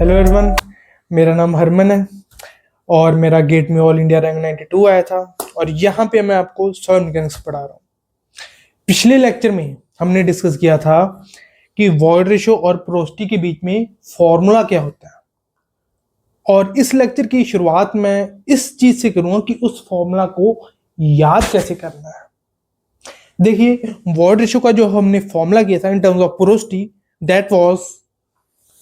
Hello everyone, मेरा नाम हरमन है और मेरा गेट में ऑल इंडिया रैंक 92 आया था और यहाँ पे मैं आपको सॉइल मैकेनिक्स पढ़ा रहा हूँ। पिछले लेक्चर में हमने डिस्कस किया था कि वॉइड रेशियो और पोरोसिटी के बीच में फॉर्मूला क्या होता है, और इस लेक्चर की शुरुआत मैं इस चीज से करूंगा कि उस फॉर्मूला को याद कैसे करना है। देखिए, वॉइड रेशियो का जो हमने फॉर्मूला किया था in terms of porosity, that was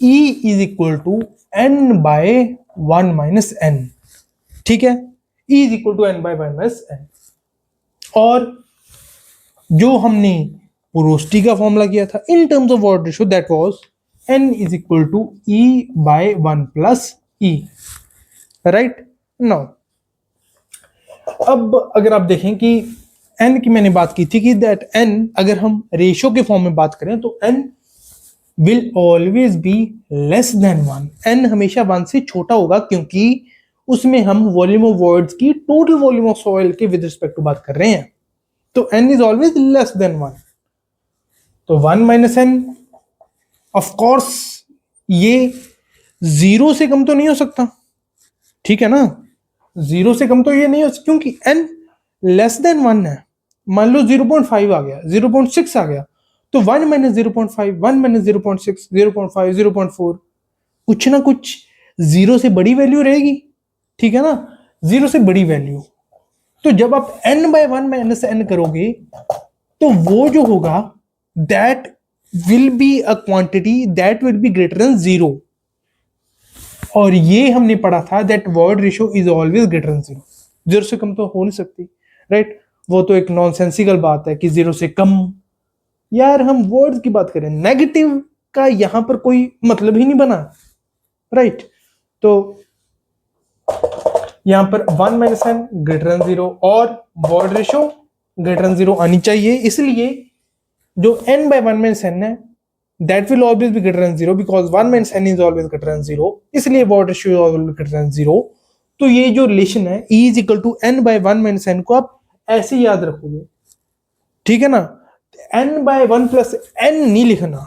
E is equal to n by 1 minus n। ठीक है, E is equal to n by 1 minus n। और जो हमने पोरोसिटी का फॉर्मूला किया था in terms of void ratio, that was n is equal to E by 1 plus E। Right now, अब अगर आप देखें कि n की मैंने बात की थी कि दैट n अगर हम रेशियो के फॉर्म में बात करें तो n will always be less than 1। n हमेशा 1 से छोटा होगा क्योंकि उसमें हम वॉल्यूम ऑफ वॉइड्स की टोटल वॉल्यूम ऑफ सॉइल के विद रिस्पेक्ट टू बात कर रहे हैं, तो n is always less than 1। तो 1 माइनस n, ऑफ कोर्स ये 0 से कम तो नहीं हो सकता, ठीक है ना। 0 से कम तो ये नहीं हो सकता क्योंकि n लेस देन 1 है। मान लो 0.5 आ गया, 0.6 आ गया, तो 1 माइनस 0.5, 1 माइनस 0.6, 0.5, 0.4, कुछ ना कुछ 0 से बड़ी वैल्यू रहेगी, ठीक है ना, 0 से बड़ी वैल्यू। तो जब आप n बाय 1 माइनस n करोगे तो वो जो होगा that will be a quantity that will be greater than 0। और ये हमने पढ़ा था that void ratio is always greater than 0। 0 से कम तो हो नहीं सकती, राइट। वो तो एक नॉनसेंसिकल बात है कि 0 से कम। यार हम वर्ड्स की बात करें, नेगेटिव का यहां पर कोई मतलब ही नहीं बना, राइट। तो यहां पर 1 माइनस n ग्रेटर देन 0 और वॉइड रेशियो ग्रेटर देन 0 आनी चाहिए। इसलिए जो n बाय 1 माइनस n है that will always be greater than 0 because 1 minus n is always greater than 0, इसलिए void ratio is always greater than 0। तो ये जो रिलेशन है E is equal to n by 1 minus n को आप ऐसे याद रखोगे, ठीक है ना। n बाय 1 प्लस n नहीं लिखना,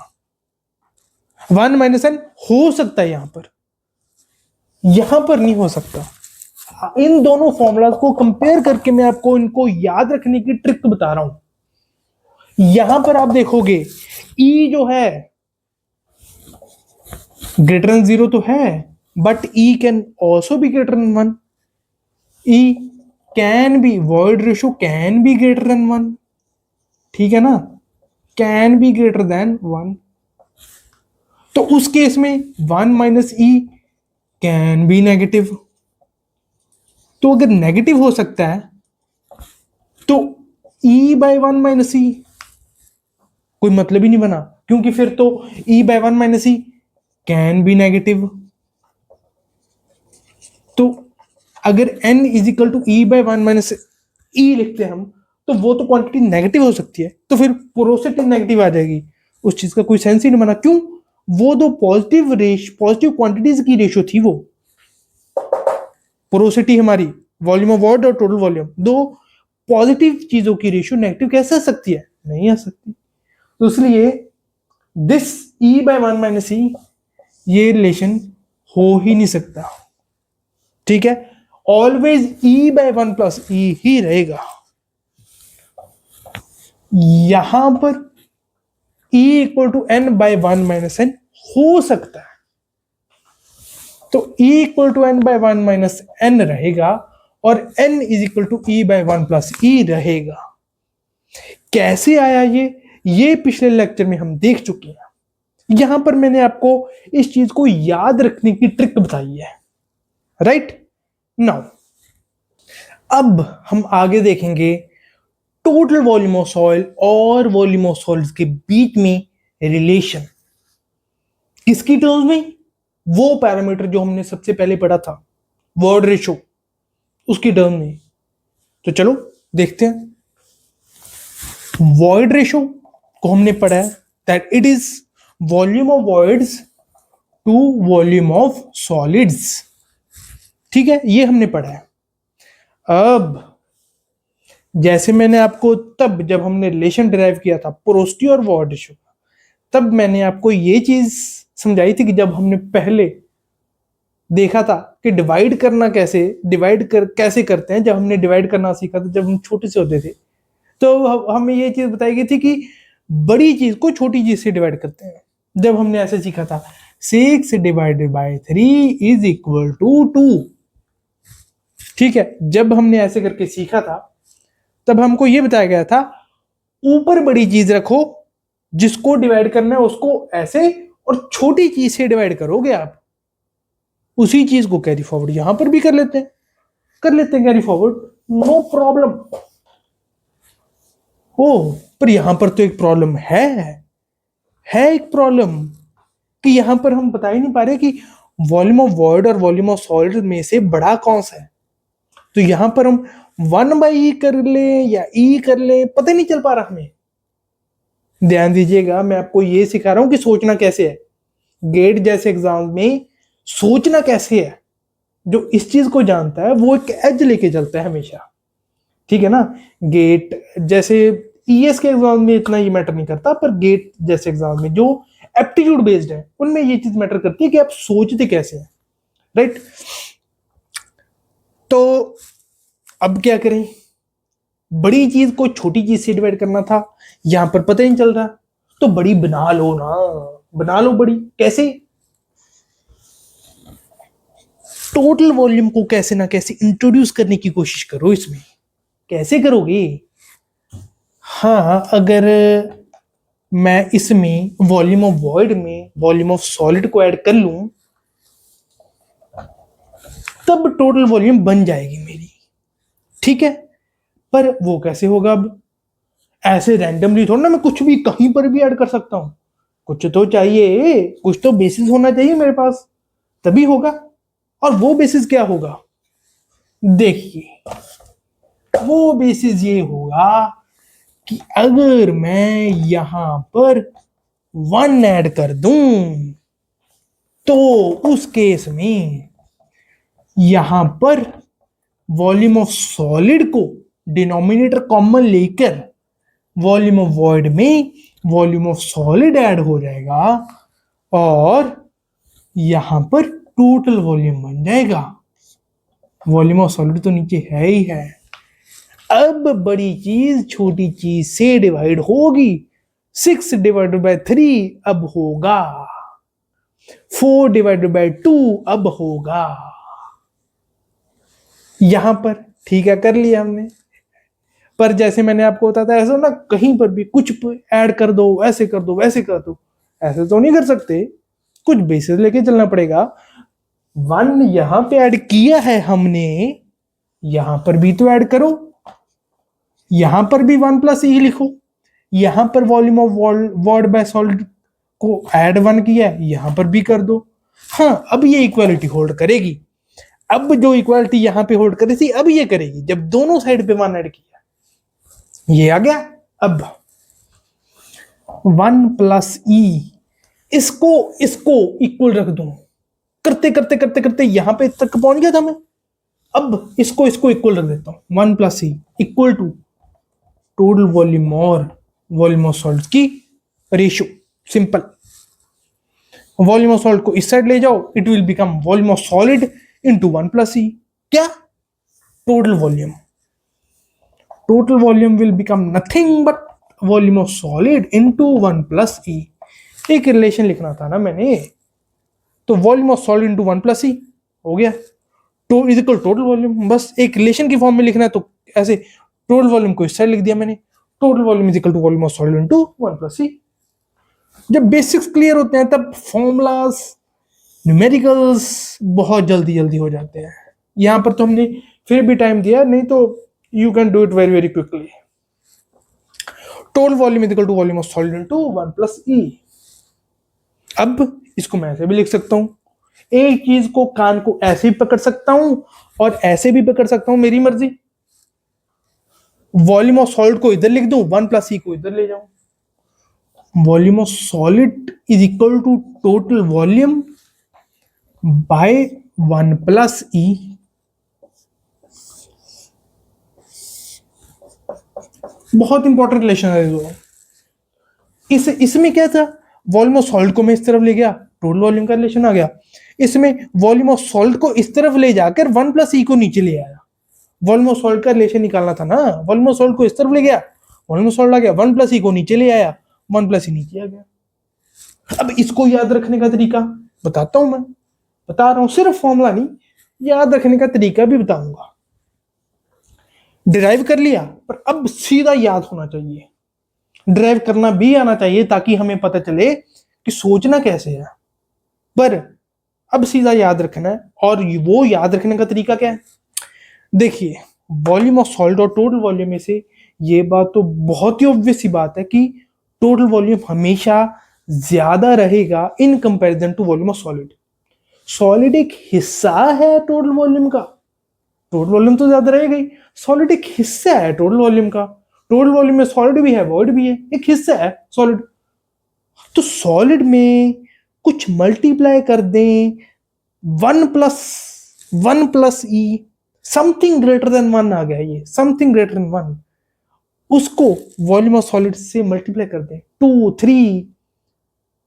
1 माइनस n हो सकता है यहां पर नहीं हो सकता। इन दोनों फॉर्मूला को कंपेयर करके मैं आपको इनको याद रखने की ट्रिक बता रहा हूं। यहां पर आप देखोगे E जो है ग्रेटर देन 0 तो है, but E can also be greater then 1। E can B, void ratio can be greater then 1, ठीक है ना, कैन बी ग्रेटर देन 1। तो उस केस में 1 minus E can be negative. तो अगर नेगेटिव हो सकता है तो E बाय 1 माइनस E कोई मतलब ही नहीं बना, क्योंकि फिर तो E by 1 minus E can be negative. तो अगर n is equal to E by 1 minus E लिखते हैं हम, तो वो तो क्वांटिटी नेगेटिव हो सकती है, तो फिर पोरोसिटी नेगेटिव आ जाएगी। उस चीज का कोई सेंस ही नहीं बना। क्यों? वो दो पॉजिटिव क्वांटिटीज की रेशियो थी। वो पोरोसिटी हमारी वॉल्यूम ऑफ वॉइड और टोटल वॉल्यूम, दो पॉजिटिव चीजों की रेशियो नेगेटिव कैसे आ सकती है? नहीं आ सकती। तो इसलिए this E by 1 minus E ये रिलेशन हो ही नहीं सकता, ठीक है। Always E by 1 plus E ही रहेगा। यहां पर E equal to n by 1 minus n हो सकता है, तो E equal to n by 1 minus n रहेगा और n is equal to E by 1 plus E रहेगा। कैसे आया ये पिछले लेक्चर में हम देख चुके हैं। यहां पर मैंने आपको इस चीज को याद रखने की ट्रिक बताई है, राइट नाउ। अब हम आगे देखेंगे टोटल वॉल्यूम ऑफ सॉइल और वॉल्यूम ऑफ सॉइल्स के बीच में रिलेशन। किसकी टर्म्स में? वो पैरामीटर जो हमने सबसे पहले पढ़ा था, वॉइड रेशियो, उसकी टर्म में। तो चलो देखते हैं। वॉइड रेशियो को हमने पढ़ा है that it is volume of voids to volume of solids, ठीक है, ये हमने पढ़ा है। अब जैसे मैंने आपको तब जब हमने रिलेशन डिराइव किया था पोरोसिटी और वॉइड रेशियो, तब मैंने आपको ये चीज समझाई थी कि जब हमने पहले देखा था कि कैसे करते हैं। जब हमने डिवाइड करना सीखा था, जब हम छोटे से होते थे, तो हमें ये चीज बताई गई थी कि बड़ी चीज को छोटी चीज से डिवाइड करते हैं। जब हमने ऐसे सीखा था 6 ÷ 3 इज इक्वल टू 2। ठीक है, जब हमने ऐसे करके सीखा था तब हमको ये बताया गया था ऊपर बड़ी चीज रखो, जिसको डिवाइड करना है उसको ऐसे, और छोटी चीज से डिवाइड करोगे आप, उसी चीज को कैरी फॉरवर्ड यहां पर भी कर लेते हैं कैरी फॉरवर्ड, नो प्रॉब्लम। ओ, पर यहां पर तो एक प्रॉब्लम है एक प्रॉब्लम, कि यहां पर हम बता ही नहीं पा रहे कि वॉल्यूम ऑफ वॉइड और वॉल्यूम ऑफ सॉलिड में से बड़ा कौन सा है। तो यहां पर हम 1/E कर ले या E कर ले, पता नहीं चल पा रहा हमें। ध्यान दीजिएगा, मैं आपको ये सिखा रहा हूं कि सोचना कैसे है। गेट जैसे एग्जाम में सोचना कैसे है, जो इस चीज को जानता है वो एक एज लेके चलता है हमेशा। ठीक है ना। गेट जैसे ईएस के एग्जाम में इतना ये मैटर नहीं करता, पर गेट जैसे एग्जाम में जो एप्टीट्यूड बेस्ड है उनमें ये चीज मैटर करती है कि आप सोचते कैसे हैं। राइट। तो अब क्या करें, बड़ी चीज को छोटी चीज से डिवाइड करना था, यहां पर पता ही नहीं चल रहा, तो बड़ी बना लो ना, बना लो बड़ी। कैसे? टोटल वॉल्यूम को कैसे ना कैसे इंट्रोड्यूस करने की कोशिश करो इसमें। कैसे करोगे? हाँ, अगर मैं इसमें वॉल्यूम ऑफ वॉइड में वॉल्यूम ऑफ सॉलिड को ऐड कर लूं, तब टोटल वॉल्यूम बन जाएगी मेरी। ठीक है, पर वो कैसे होगा? अब ऐसे रैंडमली थोड़ा ना मैं कुछ भी कहीं पर भी ऐड कर सकता हूं। कुछ तो चाहिए, कुछ तो बेसिस होना चाहिए मेरे पास, तभी होगा। और वो बेसिस क्या होगा? देखिए, वो बेसिस ये होगा कि अगर मैं यहां पर 1 ऐड कर दूं, तो उस केस में यहां पर वॉल्यूम ऑफ सॉलिड को डिनोमिनेटर कॉमन लेकर वॉल्यूम ऑफ वॉइड में वॉल्यूम ऑफ सॉलिड ऐड हो जाएगा, और यहां पर टोटल वॉल्यूम बन जाएगा। वॉल्यूम ऑफ सॉलिड तो नीचे है ही है। अब बड़ी चीज छोटी चीज से डिवाइड होगी। 6/3 अब होगा, 4/2 अब होगा। यहां पर ठीक है, कर लिया हमने। पर जैसे मैंने आपको बताया था, ऐसा ना कहीं पर भी कुछ ऐड कर दो, ऐसे कर दो, वैसे कर दो, ऐसे तो नहीं कर सकते। कुछ बेसिस लेके चलना पड़ेगा। 1 यहां पे ऐड किया है हमने, यहां पर भी तो ऐड करो। यहां पर भी 1 + E लिखो। यहां पर volume of void bye solid को ऐड 1 किया है, यहां पर भी कर दो। हाँ, अब ये इक्वालिटी होल्ड करेगी। अब जो इक्वालिटी यहां पे होल्ड कर रही थी, अब ये करेगी जब दोनों साइड पे 1 ऐड किया। ये आ गया। अब 1 + E, इसको इसको इक्वल रख दूं, करते करते करते करते यहां पे तक पहुंच गया था मैं। अब इसको इसको इक्वल रख देता हूं, 1 + E equal to total volume और वॉल्यूम ऑफ सॉल्ट की ratio. Simple. Volume of salt को इस साइड ले जाओ, it will become volume of solid into 1 + E। क्या? Total volume. Total volume will become nothing but volume of solid into 1 + E। एक relation लिखना था ना मैंने, तो volume of solid into 1 + E हो गया, तो इज इक्वल टोटल वॉल्यूम। बस एक रिलेशन की फॉर्म में लिखना है, तो ऐसे टोटल वॉल्यूम को इस साइड लिख दिया मैंने। Total volume is equal to volume of solid into 1 + E। जब बेसिक्स क्लियर होते हैं तब फॉर्मूलाज, न्यूमेरिकल्स बहुत जल्दी जल्दी हो जाते हैं। यहां पर तो हमने फिर भी टाइम दिया, नहीं तो you can do it very very quickly. Total volume is equal to volume of solid into 1 + E। अब इसको मैं ऐसे भी लिख सकता हूं, एक चीज को कान को ऐसे भी पकड़ सकता हूं और ऐसे भी पकड़ सकता हूं, मेरी मर्जी। वॉल्यूम ऑफ सॉलिड को इधर लिख दूं, 1 + E को इधर ले जाऊं। Volume of solid is equal to total volume by 1 + E। बहुत इंपॉर्टेंट रिलेशन है। इसमें क्या था, वॉल्यूम ऑफ सॉलिड को मैं इस तरफ ले गया, टोटल वॉल्यूम का रिलेशन आ गया। इसमें वॉल्यूम ऑफ सॉल्ट को इस तरफ ले जाकर 1 प्लस ई को नीचे ले आया। वॉल्यूम ऑफ सॉल्ट का रिलेशन निकालना था ना, वॉल्यूम ऑफ सॉल्ट को इस तरफ ले गया, वॉल्यूम ऑफ सॉल्ट आ गया, 1 प्लस ई को नीचे ले आया, 1 प्लस ई नीचे आ गया। अब इसको याद रखने का तरीका बताता हूं, मैं बता रहा हूं, सिर्फ फॉर्मूला नहीं, याद रखने का तरीका भी बताऊंगा। डिराइव कर लिया, पर अब सीधा याद होना चाहिए, डिराइव करना भी आना चाहिए, ताकि हमें पता चले कि सोचना कैसे है। पर अब सीधा याद रखना है, और वो याद रखने का तरीका क्या है? देखिए, वॉल्यूम ऑफ सॉल्ट और टोटल वॉल्यूम में से ये बात तो बहुत ही ऑब्वियस सी बात है कि टोटल वॉल्यूम हमेशा ज्यादा रहेगा in comparison to volume of solid. Solid एक हिस्सा है टोटल वॉल्यूम का, टोटल वॉल्यूम तो ज्यादा रहेगा ही। सॉलिड एक हिस्सा है टोटल वॉल्यूम का, टोटल वॉल्यूम में सॉलिड भी है, वॉइड भी है, एक हिस्सा है सॉलिड। तो सॉलिड में कुछ मल्टीप्लाई कर दें, 1 प्लस ई, समथिंग ग्रेटर देन 1 आ गया, ये समथिंग ग्रेटर देन 1, उसको वॉल्यूम ऑफ सॉलिड से मल्टीप्लाई कर दें, 2, 3,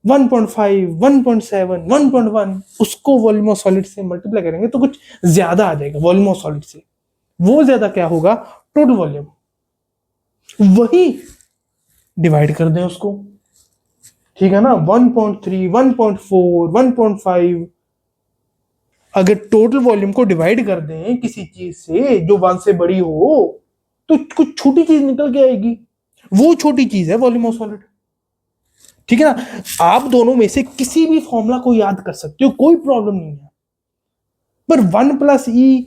1.5, 1.7, 1.1, उसको वॉल्यूम ऑफ सॉलिड से मल्टीप्लाई करेंगे तो कुछ ज्यादा आ जाएगा वॉल्यूम ऑफ सॉलिड से। वो ज्यादा क्या होगा? Total volume. वही डिवाइड कर दें उसको, ठीक है ना, 1.3, 1.4, 1.5। अगर टोटल वॉल्यूम को डिवाइड कर दें किसी चीज से जो 1 से बड़ी हो, तो कुछ छोटी चीज निकल के आएगी, वो छोटी चीज है वॉल्यूम ऑफ सॉलिड, ठीक है ना। आप दोनों में से किसी भी फॉर्मूला को याद कर सकते हो, कोई प्रॉब्लम नहीं है, पर 1 प्लस ई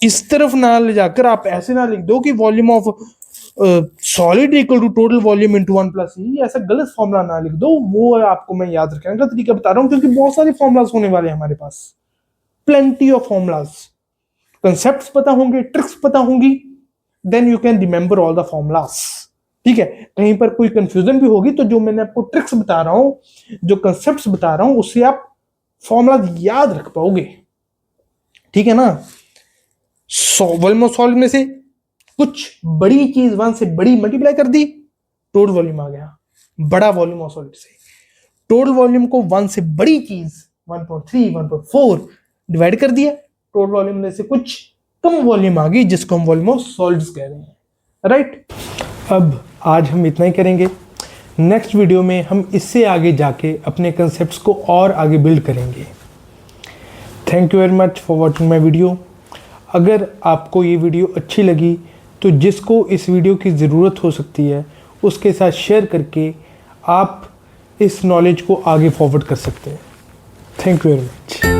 इस तरफ ना ले जाकर आप ऐसे ना लिख दो कि volume of solid equal to total volume into 1 plus E, ऐसा गलत फॉर्मूला ना लिख दो। वो आपको मैं याद रखने का तरीका बता रहा हूं, क्योंकि बहुत सारे फॉर्मूलाज होने वाले हैं हमारे पास, प्लेंटी ऑफ फॉर्मूलाज। कंसेप्ट्स पता होंगे, ट्रिक्स पता होंगी, then you can remember all the formulas, ठीक है। कहीं पर कोई कंफ्यूजन भी होगी तो जो मैंने आपको ट्रिक्स बता रहा हूं, जो कंसेप्ट्स बता रहा हूं, उससे आप फॉर्मूला याद रख पाओगे, ठीक है ना। वॉल्यूम ऑफ सॉलिड में से कुछ बड़ी चीज 1 से बड़ी मल्टीप्लाई कर दी, टोटल वॉल्यूम आ गया बड़ा वॉल्यूम ऑफ सॉलिड से। टोटल वॉल्यूम को 1 से बड़ी चीज 1.3, 1.4 डिवाइड कर दिया, टोटल वॉल्यूम में से कुछ कम वॉल्यूम आ गई, जिसको हम वॉल्यूम ऑफ सॉलिड्स कह रहे हैं, राइट। अब आज हम इतना ही करेंगे, नेक्स्ट वीडियो में हम इससे आगे जाके अपने कंसेप्ट्स को और आगे बिल्ड करेंगे। Thank you very much for watching my video. अगर आपको ये वीडियो अच्छी लगी तो जिसको इस वीडियो की ज़रूरत हो सकती है उसके साथ शेयर करके आप इस नॉलेज को आगे फॉरवर्ड कर सकते हैं। Thank you very much.